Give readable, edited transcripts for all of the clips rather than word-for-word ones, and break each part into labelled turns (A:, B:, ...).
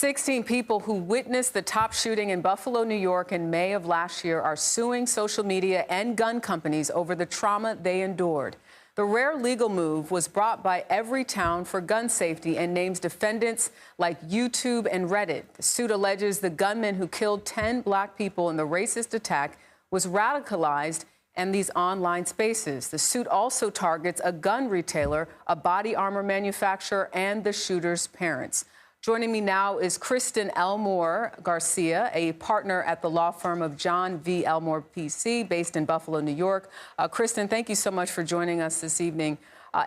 A: 16 people who witnessed the top shooting in Buffalo, New York in May of last year are suing social media and gun companies over the trauma they endured. The rare legal move was brought by Everytown for gun safety and names defendants like YouTube and Reddit. The suit alleges the gunman who killed 10 black people in the racist attack was radicalized in these online spaces. The suit also targets a gun retailer, a body armor manufacturer, and the shooter's parents. Joining me now is Kristen Elmore Garcia, a partner at the law firm of John V. Elmore PC, based in Buffalo, New York. Kristen, thank you so much for joining us this evening.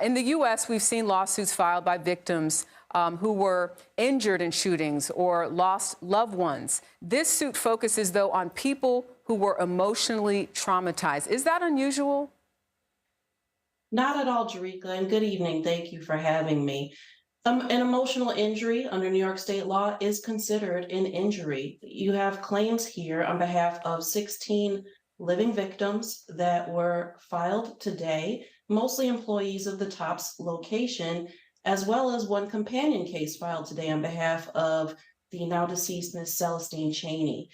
A: In the U.S., we've seen lawsuits filed by victims who were injured in shootings or lost loved ones. This suit focuses, though, on people who were emotionally traumatized. Is that unusual?
B: Not at all, Jerika, and good evening. Thank you for having me. An emotional injury under New York state law is considered an injury. You have claims here on behalf of 16 living victims that were filed today, mostly employees of the TOPS location, as well as one companion case filed today on behalf of the now deceased Ms. Celestine Cheney.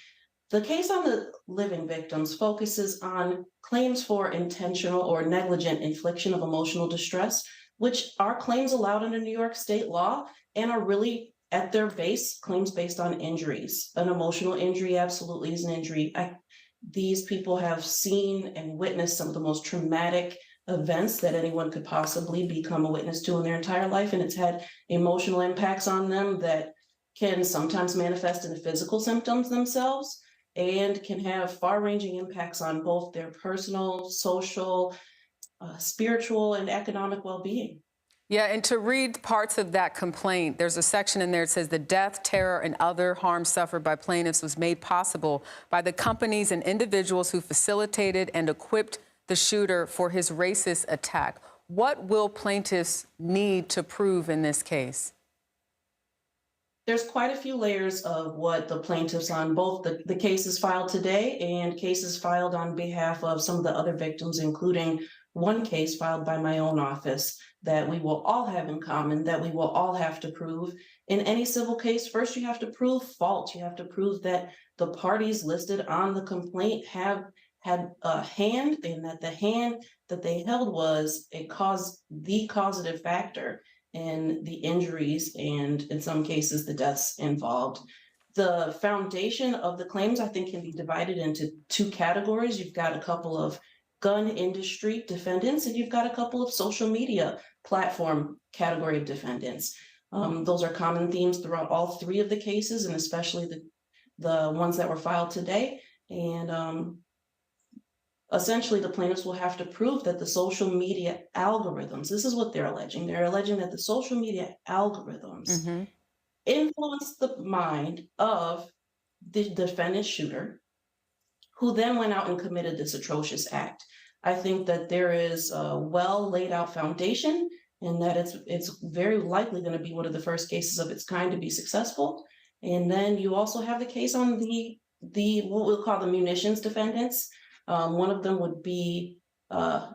B: The case on the living victims focuses on claims for intentional or negligent infliction of emotional distress, which are claims allowed under New York state law and are really at their base claims based on injuries. An emotional injury absolutely is an injury. These people have seen and witnessed some of the most traumatic events that anyone could possibly become a witness to in their entire life, and it's had emotional impacts on them that can sometimes manifest in the physical symptoms themselves and can have far-ranging impacts on both their personal, social, spiritual, and economic well-being.
A: Yeah, and to read parts of that complaint, there's a section in there that says the death, terror, and other harm suffered by plaintiffs was made possible by the companies and individuals who facilitated and equipped the shooter for his racist attack. What will plaintiffs need to prove in this case?
B: There's quite a few layers of what the plaintiffs on both the cases filed today and cases filed on behalf of some of the other victims, including one case filed by my own office, that we will all have in common, that we will all have to prove. In any civil case, first you have to prove fault. You have to prove that the parties listed on the complaint have had a hand, and that the hand that they held was the causative factor in the injuries and, in some cases, the deaths involved. The foundation of the claims, I think, can be divided into two categories. You've got a couple of gun industry defendants, and you've got a couple of social media platform category of defendants. Those are common themes throughout all three of the cases, and especially the ones that were filed today. And essentially, the plaintiffs will have to prove that the social media algorithms, this is what they're alleging. They're alleging that the social media algorithms influenced the mind of the defendant shooter, who then went out and committed this atrocious act. I think that there is a well laid out foundation, and that it's very likely going to be one of the first cases of its kind to be successful. And then you also have the case on the what we'll call the munitions defendants. One of them would be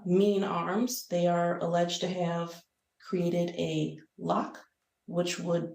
B: Mean Arms. They are alleged to have created a lock, which would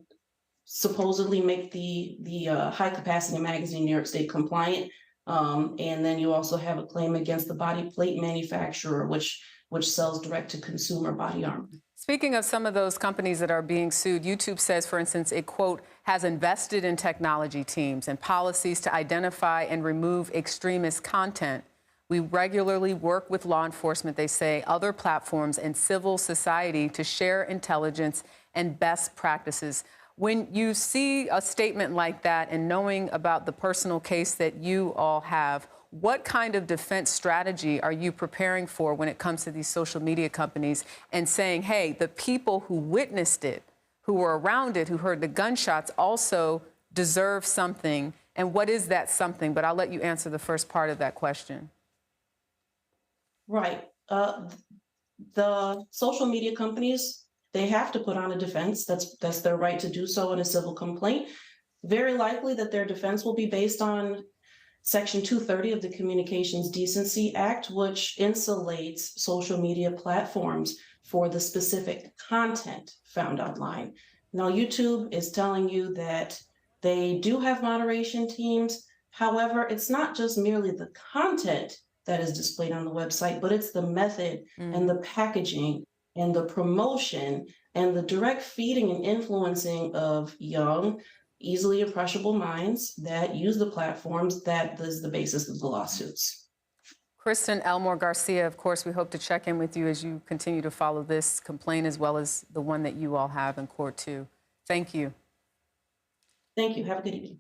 B: supposedly make the high capacity magazine New York State compliant. And then you also have a claim against the body plate manufacturer, which sells direct to consumer body armor.
A: Speaking of some of those companies that are being sued, YouTube says, for instance, it, quote, has invested in technology teams and policies to identify and remove extremist content. We regularly work with law enforcement, they say, other platforms and civil society to share intelligence and best practices. When you see a statement like that and knowing about the personal case that you all have, what kind of defense strategy are you preparing for when it comes to these social media companies and saying, hey, the people who witnessed it, who were around it, who heard the gunshots also deserve something? And what is that something? But I'll let you answer the first part of that question.
B: Right. The social media companies, they have to put on a defense. That's their right to do so in a civil complaint. Very likely that their defense will be based on Section 230 of the Communications Decency Act, which insulates social media platforms for the specific content found online. Now, YouTube is telling you that They do have moderation teams. However, it's not just merely the content that is displayed on the website, but it's the method and the packaging and the promotion and the direct feeding and influencing of young, easily impressionable minds that use the platforms that is the basis of the lawsuits.
A: Kristen Elmore Garcia, of course, we hope to check in with you as you continue to follow this complaint as well as the one that you all have in court, too. Thank you.
B: Thank you. Have a good evening.